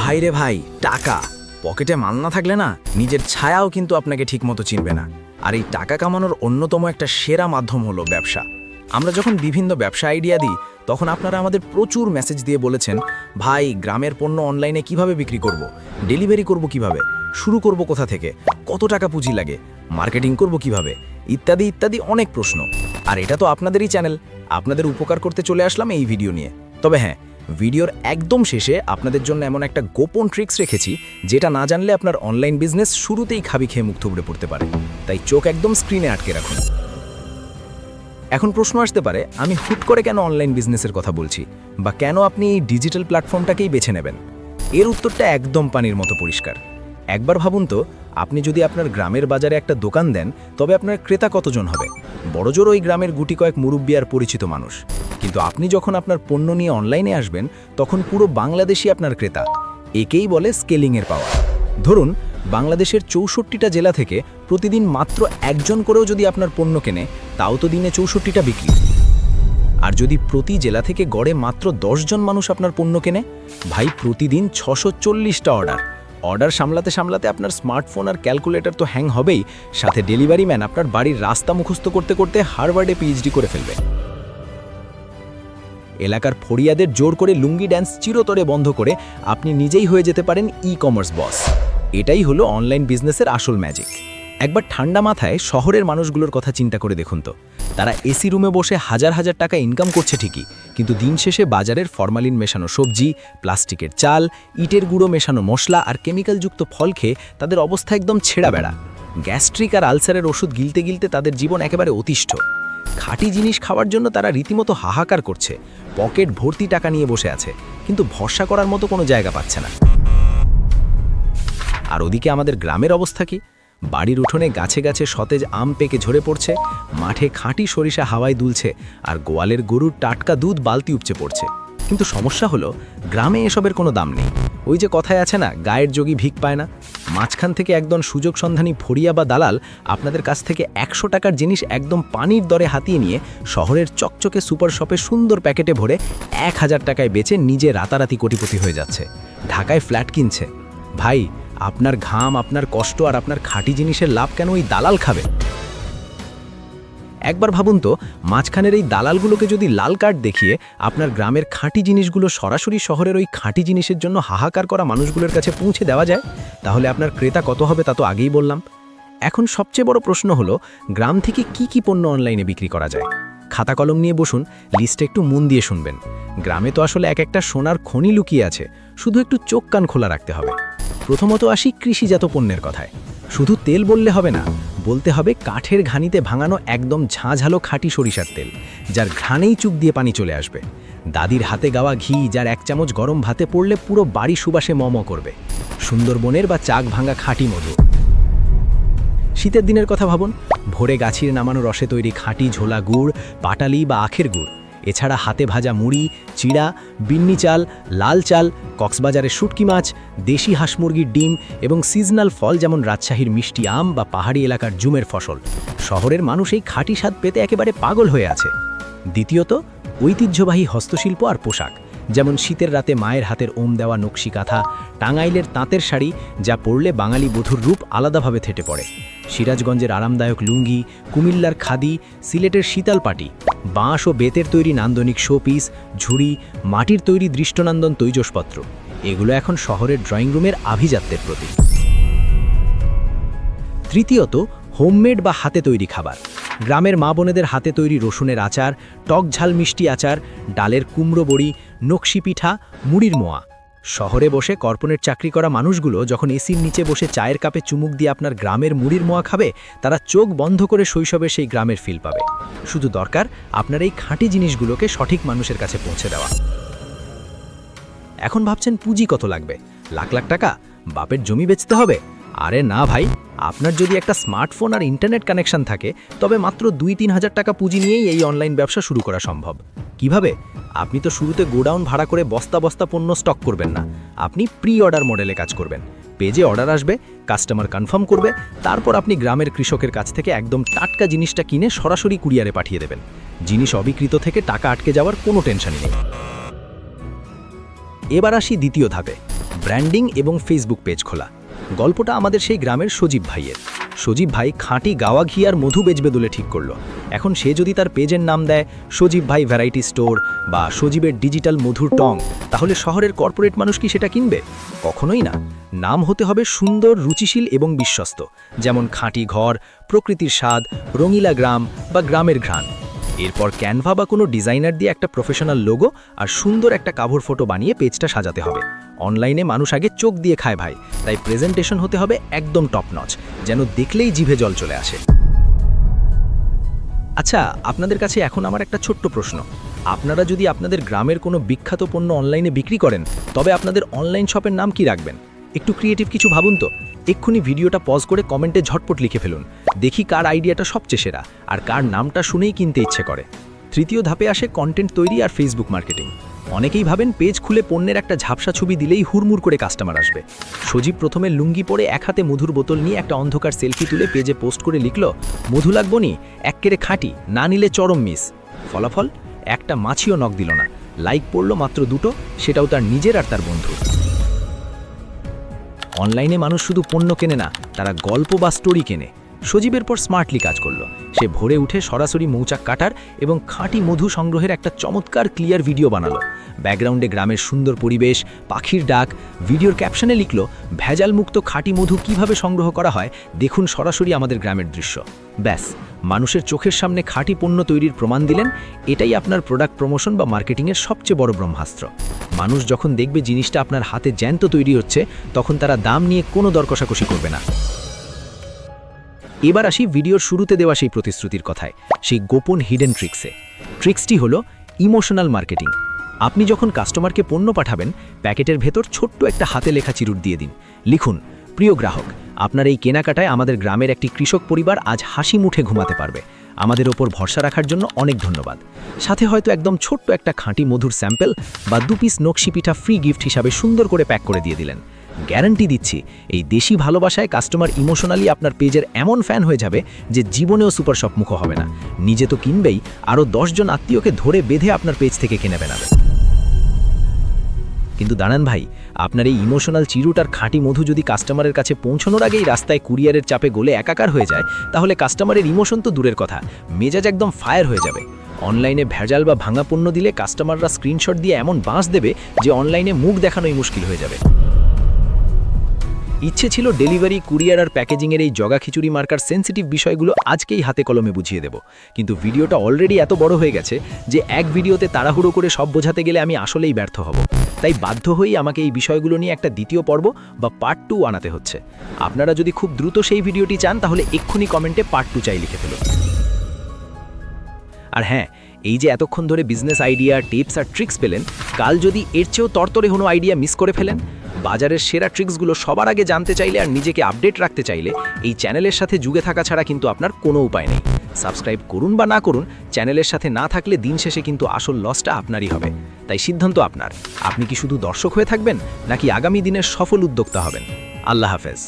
ভাই রে ভাই, টাকা পকেটে মাল না থাকলে না নিজের ছায়াও কিন্তু আপনাকে ঠিকমতো চিনবে না। আর এই টাকা কামানোর অন্যতম একটা সেরা মাধ্যম হলো ব্যবসা। আমরা যখন বিভিন্ন ব্যবসা আইডিয়া দিই তখন আপনারা আমাদের প্রচুর মেসেজ দিয়ে বলেছেন, ভাই গ্রামের পণ্য অনলাইনে কিভাবে বিক্রি করব, ডেলিভারি করব কিভাবে, শুরু করব কোথা থেকে, কত টাকা পুঁজি লাগে, মার্কেটিং করব কিভাবে, ইত্যাদি ইত্যাদি অনেক প্রশ্ন। আর এটা তো আপনাদেরই চ্যানেল, আপনাদের উপকার করতে চলে আসলাম এই ভিডিও নিয়ে। তবে হ্যাঁ, ভিডিওর একদম শেষে আপনাদের জন্য এমন একটা গোপন ট্রিক্স রেখেছি যেটা না জানলে আপনার অনলাইন বিজনেস শুরুতেই খাবি খেয়ে মুখ থুবড়ে পড়তে পারে। তাই চোখ একদম স্ক্রিনে আটকে রাখুন। এখন প্রশ্ন আসতে পারে, আমি হুট করে কেন অনলাইন বিজনেসের কথা বলছি, বা কেন আপনি এই ডিজিটাল প্ল্যাটফর্মটাকেই বেছে নেবেন? এর উত্তরটা একদম পানির মতো পরিষ্কার। একবার ভাবুন তো, আপনি যদি আপনার গ্রামের বাজারে একটা দোকান দেন, তবে আপনার ক্রেতা কতজন হবে? বড়জোর ওই গ্রামের গুটি কয়েক মুরব্বী আর পরিচিত মানুষ। কিন্তু আপনি যখন আপনার পণ্য নিয়ে অনলাইনে আসবেন, তখন পুরো বাংলাদেশই আপনার ক্রেতা। একেই বলে স্কেলিংয়ের পাওয়ার। ধরুন, বাংলাদেশের 64টা জেলা থেকে প্রতিদিন মাত্র একজন করেও যদি আপনার পণ্য কেনে, তাও তো দিনে 64টা বিক্রি। আর যদি প্রতি জেলা থেকে গড়ে মাত্র 10 জন মানুষ আপনার পণ্য কেনে, ভাই প্রতিদিন 640টা অর্ডার সামলাতে সামলাতে আপনার স্মার্টফোন আর ক্যালকুলেটর তো হ্যাং হবেই, সাথে ডেলিভারি ম্যান আপনার বাড়ির রাস্তা মুখস্থ করতে করতে হার্ভার্ডে পিএইচডি করে ফেলবে। এলাকার ফড়িয়াদের জোর করে লুঙ্গি ড্যান্স চিরতরে বন্ধ করে আপনি নিজেই হয়ে যেতে পারেন ই-কমার্স বস। এটাই হলো অনলাইন বিজনেসের আসল ম্যাজিক। একবার ঠান্ডা মাথায় শহরের মানুষগুলোর কথা চিন্তা করে দেখুন তো, তারা এসি রুমে বসে হাজার হাজার টাকা ইনকাম করছে ঠিকই, কিন্তু দিন শেষে বাজারের ফরমালিন মেশানো সবজি, প্লাস্টিকের চাল, ইটের গুঁড়ো মেশানো মশলা আর কেমিক্যালযুক্ত ফল খেয়ে তাদের অবস্থা একদম ছেঁড়া বেড়া। গ্যাস্ট্রিক আর আলসারের ওষুধ গিলতে গিলতে তাদের জীবন একেবারে অতিষ্ঠ। খাঁটি জিনিস খাওয়ার জন্য তারা রীতিমতো হাহাকার করছে, পকেট ভর্তি টাকা নিয়ে বসে আছে, কিন্তু ভরসা করার মতো কোনো জায়গা পাচ্ছে না। আর ওদিকে আমাদের গ্রামের অবস্থা কি? বাড়ির উঠোনে গাছে গাছে সতেজ আম পেকে ঝরে পড়ছে, মাঠে খাঁটি সরিষা হাওয়ায় দুলছে, আর গোয়ালের গরুর টাটকা দুধ বালতি উপচে পড়ছে। কিন্তু সমস্যা হলো, গ্রামে এসবের কোনো দাম নেই। ওই যে কথায় আছে না, গায়ের যোগী ভিক পায় না। মাঝখান থেকে একদম সুযোগ সন্ধানী ফড়িয়া বা দালাল আপনাদের কাছ থেকে 100 টাকার জিনিস একদম পানির দরে হাতিয়ে নিয়ে শহরের চকচকে সুপার শপে সুন্দর প্যাকেটে ভরে 1000 টাকায় বেচে নিজে রাতারাতি কোটিপতি হয়ে যাচ্ছে। ঢাকায় ফ্ল্যাট কিনছে। ভাই, আপনার ঘাম, আপনার কষ্ট আর আপনার খাঁটি জিনিসের লাভ কেন ওই দালাল খাবে? একবার ভাবুন তো, মাঝখানের এই দালালগুলোকে যদি লাল কার্ড দেখিয়ে আপনার গ্রামের খাঁটি জিনিসগুলো সরাসরি শহরের ওই খাঁটি জিনিসের জন্য হাহাকার করা মানুষগুলোর কাছে পৌঁছে দেওয়া যায়, তাহলে আপনার ক্রেতা কত হবে তা তো আগেই বললাম। এখন সবচেয়ে বড় প্রশ্ন হলো, গ্রাম থেকে কি কি পণ্য অনলাইনে বিক্রি করা যায়? খাতা কলম নিয়ে বসুন, লিস্টে একটু মন দিয়ে শুনবেন। গ্রামে তো আসলে এক একটা সোনার খনি লুকিয়ে আছে, শুধু একটু চোখ কান খোলা রাখতে হবে। প্রথমত আসি কৃষিজাত পণ্যের কথায়। শুধু তেল বললে হবে না, বলতে হবে কাঠের ঘানিতে ভাঙানো একদম ঝাঁঝালো খাঁটি সরিষার তেল, যার ঘ্রাণেই চুপ দিয়ে পানি চলে আসবে। দাদির হাতে গাওয়া ঘি, যার 1 চামচ গরম ভাতে পড়লে পুরো বাড়ি সুবাসে মম করবে। সুন্দরবনের বা চাক ভাঙা খাঁটি মধু। শীতের দিনের কথা ভাবুন, ভোরে গাছির নামানো রসে তৈরি খাঁটি ঝোলা গুড়, পাটালি বা আখের গুড়। এছাড়া হাতে ভাজা মুড়ি, চিড়া, বিন্নি চাল, লাল চাল, কক্সবাজারের শুটকি মাছ, দেশি হাঁস মুরগির ডিম এবং সিজনাল ফল যেমন রাজশাহীর মিষ্টি আম বা পাহাড়ি এলাকার জুমের ফসল। শহরের মানুষ এই খাঁটি স্বাদ পেতে একেবারে পাগল হয়ে আছে। দ্বিতীয়ত, ঐতিহ্যবাহী হস্তশিল্প আর পোশাক, যেমন শীতের রাতে মায়ের হাতের ওম দেওয়া নকশি কাঁথা, টাঙ্গাইলের তাঁতের শাড়ি, যা পরলে বাঙালি বধূর রূপ আলাদাভাবে থেটে পড়ে, সিরাজগঞ্জের আরামদায়ক লুঙ্গি, কুমিল্লার খাদি, সিলেটের শীতাল পাটি, বাঁশ ও বেতের তৈরি নান্দনিক শোপিস, ঝুড়ি, মাটির তৈরি দৃষ্টনন্দন তৈজসপত্র, এগুলো এখন শহরের ড্রয়িং রুমের আভিজাত্যের প্রতীক। তৃতীয়ত, হোমমেড বা হাতে তৈরি খাবার। গ্রামের মা বোনেদের হাতে তৈরি রসুনের আচার, টক ঝাল মিষ্টি আচার, ডালের কুমড়ো বড়ি, নকশি পিঠা, মুড়ির মোয়া। শহরে বসে কর্পোরেট চাকরি করা মানুষগুলো যখন এসির নিচে বসে চায়ের কাপে চুমুক দিয়ে আপনার গ্রামের মুড়ির মোয়া খাবে, তারা চোখ বন্ধ করে শৈশবে সেই গ্রামের ফিল পাবে। শুধু দরকার আপনার এই খাঁটি জিনিসগুলোকে সঠিক মানুষের কাছে পৌঁছে দেওয়া। এখন ভাবছেন পুঁজি কত লাগবে? লাখ লাখ টাকা? বাপের জমি বেচতে হবে? আরে না ভাই, আপনার যদি একটা স্মার্টফোন আর ইন্টারনেট কানেকশন থাকে, তবে মাত্র 2-3 হাজার টাকা পুঁজি নিয়েই এই অনলাইন ব্যবসা শুরু করা সম্ভব। কিভাবে? আপনি তো শুরুতে গোডাউন ভাড়া করে বস্তা বস্তা পণ্য স্টক করবেন না, আপনি প্রি অর্ডার মডেলে কাজ করবেন। পেজে অর্ডার আসবে, কাস্টমার কনফার্ম করবে, তারপর আপনি গ্রামের কৃষকের কাছ থেকে একদম টাটকা জিনিসটা কিনে সরাসরি কুরিয়ারে পাঠিয়ে দেবেন। জিনিস অবিকৃত থেকে টাকা আটকে যাওয়ার কোনো টেনশনই নেই। এবার আসি দ্বিতীয় ধাপে, ব্র্যান্ডিং এবং ফেসবুক পেজ খোলা। গল্পটা আমাদের সেই গ্রামের সজীব ভাইয়ের। সজীব ভাই খাঁটি গাওয়া ঘি আর মধু বেচবে বলে ঠিক করলো। এখন সে যদি তার পেজের নাম দেয় সজীব ভাই ভ্যারাইটি স্টোর বা সজীবের ডিজিটাল মধুর টং, তাহলে শহরের কর্পোরেট মানুষ কি সেটা কিনবে? কখনোই না। নাম হতে হবে সুন্দর, রুচিশীল এবং বিশ্বস্ত, যেমন খাঁটি ঘর, প্রকৃতির স্বাদ, রঙিলা গ্রাম বা গ্রামের ঘ্রাণ। এরপর ক্যানভা বা কোনো ডিজাইনার দিয়ে একটা প্রফেশনাল লোগো আর সুন্দর একটা কাভার ফটো বানিয়ে পেজটা সাজাতে হবে। অনলাইনে মানুষ আগে চোখ দিয়ে খায় ভাই, তাই প্রেজেন্টেশন হতে হবে একদম টপ নচ, যেন দেখলেই জিভে জল চলে আসে। আচ্ছা, আপনাদের কাছে এখন আমার একটা ছোট্ট প্রশ্ন। আপনারা যদি আপনাদের গ্রামের কোনো বিখ্যাত পণ্য অনলাইনে বিক্রি করেন, তবে আপনাদের অনলাইন শপের নাম কি রাখবেন? একটু ক্রিয়েটিভ কিছু ভাবুন তো। এক্ষুনি ভিডিওটা পজ করে কমেন্টে ঝটপট লিখে ফেলুন। দেখি কার আইডিয়াটা সবচেয়ে সেরা আর কার নামটা শুনেই কিনতে ইচ্ছে করে। তৃতীয় ধাপে আসে কন্টেন্ট তৈরি আর ফেসবুক মার্কেটিং। অনেকেই ভাবেন পেজ খুলে পণ্যের একটা ঝাপসা ছবি দিলেই হুড়মুড় করে কাস্টমার আসবে। সজীব প্রথমে লুঙ্গি পরে এক হাতে মধুর বোতল নিয়ে একটা অন্ধকার সেলফি তুলে পেজে পোস্ট করে লিখল, মধু লাগবো নি, এক্কেরে খাঁটি, না নিলে চরম মিস। ফলাফল, একটা মাছিও নক দিল না। লাইক পড়ল মাত্র 2টো, সেটাও তার নিজের আর তার বন্ধুর। অনলাইনে মানুষ শুধু পণ্য কেনে না, তারা গল্প বা স্টোরি কেনে। সজীবের পর স্মার্টলি কাজ করলো। সে ভোরে উঠে সরাসরি মৌচাক কাটার এবং খাঁটি মধু সংগ্রহের একটা চমৎকার ক্লিয়ার ভিডিও বানালো। ব্যাকগ্রাউন্ডে গ্রামের সুন্দর পরিবেশ, পাখির ডাক, ভিডিওর ক্যাপশনে লিখল, ভেজালমুক্ত খাঁটি মধু কিভাবে সংগ্রহ করা হয় দেখুন সরাসরি আমাদের গ্রামের দৃশ্য। ব্যাস, মানুষের চোখের সামনে খাঁটি পণ্য তৈরির প্রমাণ দিলেন। এটাই আপনার প্রোডাক্ট প্রমোশন বা মার্কেটিংয়ের সবচেয়ে বড় ব্রহ্মাস্ত্র। মানুষ যখন দেখবে জিনিসটা আপনার হাতে জ্যান্ত তৈরি হচ্ছে, তখন তারা দাম নিয়ে কোনো দর কষাকষি করবে না। এবার আসি ভিডিওর শুরুতে দেওয়া সেই প্রতিশ্রুতির কথায়, সেই গোপন হিডেন ট্রিক্সে। ট্রিক্সটি হলো ইমোশনাল মার্কেটিং। আপনি যখন কাস্টমারকে পণ্য পাঠাবেন, প্যাকেটের ভেতর ছোট্ট একটা হাতে লেখা চিরুট দিয়ে দিন। লিখুন, প্রিয় গ্রাহক, আপনার এই কেনাকাটায় আমাদের গ্রামের একটি কৃষক পরিবার আজ হাসি মুখে ঘুমাতে পারবে। আমাদের ওপর ভরসা রাখার জন্য অনেক ধন্যবাদ। সাথে হয়তো একদম ছোট্ট একটা খাঁটি মধুর স্যাম্পল বা 2 পিস নকশি পিঠা ফ্রি গিফট হিসাবে সুন্দর করে প্যাক করে দিয়ে দিলেন। গ্যারান্টি দিচ্ছি, এই দেশি ভালোবাসায় কাস্টমার ইমোশনালি আপনার পেজের এমন ফ্যান হয়ে যাবে যে জীবনেও সুপার শপ মুখো হবে না। নিজে তো কিনবেই, আরও 10 জন আত্মীয়কে ধরে বেঁধে আপনার পেজ থেকে কিনে বেনাবে। কিন্তু দাঁড়ান ভাই, আপনার এই ইমোশনাল চিরুট আর খাঁটি মধু যদি কাস্টমারের কাছে পৌঁছানোর আগেই রাস্তায় কুরিয়ারের চাপে গলে একাকার হয়ে যায়, তাহলে কাস্টমারের ইমোশন তো দূরের কথা, মেজাজ একদম ফায়ার হয়ে যাবে। অনলাইনে ভেজাল বা ভাঙা পণ্য দিলে কাস্টমাররা স্ক্রিনশট দিয়ে এমন বাঁশ দেবে যে অনলাইনে মুখ দেখানোই মুশকিল হয়ে যাবে। ইচ্ছে ছিল ডেলিভারি, কুরিয়ার আর প্যাকেজিংয়ের এই জগা খিচুড়ি মার্কার সেন্সিটিভ বিষয়গুলো আজকেই হাতে কলমে বুঝিয়ে দেব, কিন্তু ভিডিওটা অলরেডি এত বড় হয়ে গেছে যে এক ভিডিওতে তাড়াহুড়ো করে সব বোঝাতে গেলে আমি আসলেই ব্যর্থ হব। তাই বাধ্য হয়েই আমাকে এই বিষয়গুলো নিয়ে একটা দ্বিতীয় পর্ব বা পার্ট 2 আনাতে হচ্ছে। আপনারা যদি খুব দ্রুত সেই ভিডিওটি চান, তাহলে এক্ষুনি কমেন্টে পার্ট 2 চাই লিখে ফেলুন। আর হ্যাঁ, এই যে এতক্ষণ ধরে বিজনেস আইডিয়া, টিপস আর ট্রিক্স পেলেন, কাল যদি এর চেয়েও তরতরে কোনো আইডিয়া মিস করে ফেলেন, বাজারের সেরা ট্রিক্সগুলো সবার আগে জানতে চাইলে আর নিজেকে আপডেট রাখতে চাইলে এই চ্যানেলের সাথে যুগে থাকা ছাড়া কিন্তু আপনার কোনো উপায় নেই। সাবস্ক্রাইব করুন বা না করুন, চ্যানেলের সাথে না থাকলে দিন শেষে কিন্তু আসল লসটা আপনারই হবে। তাই সিদ্ধান্ত আপনার। আপনি কি শুধু দর্শক হয়ে থাকবেন, নাকি আগামী দিনের সফল উদ্যোক্তা হবেন? আল্লাহ হাফেজ।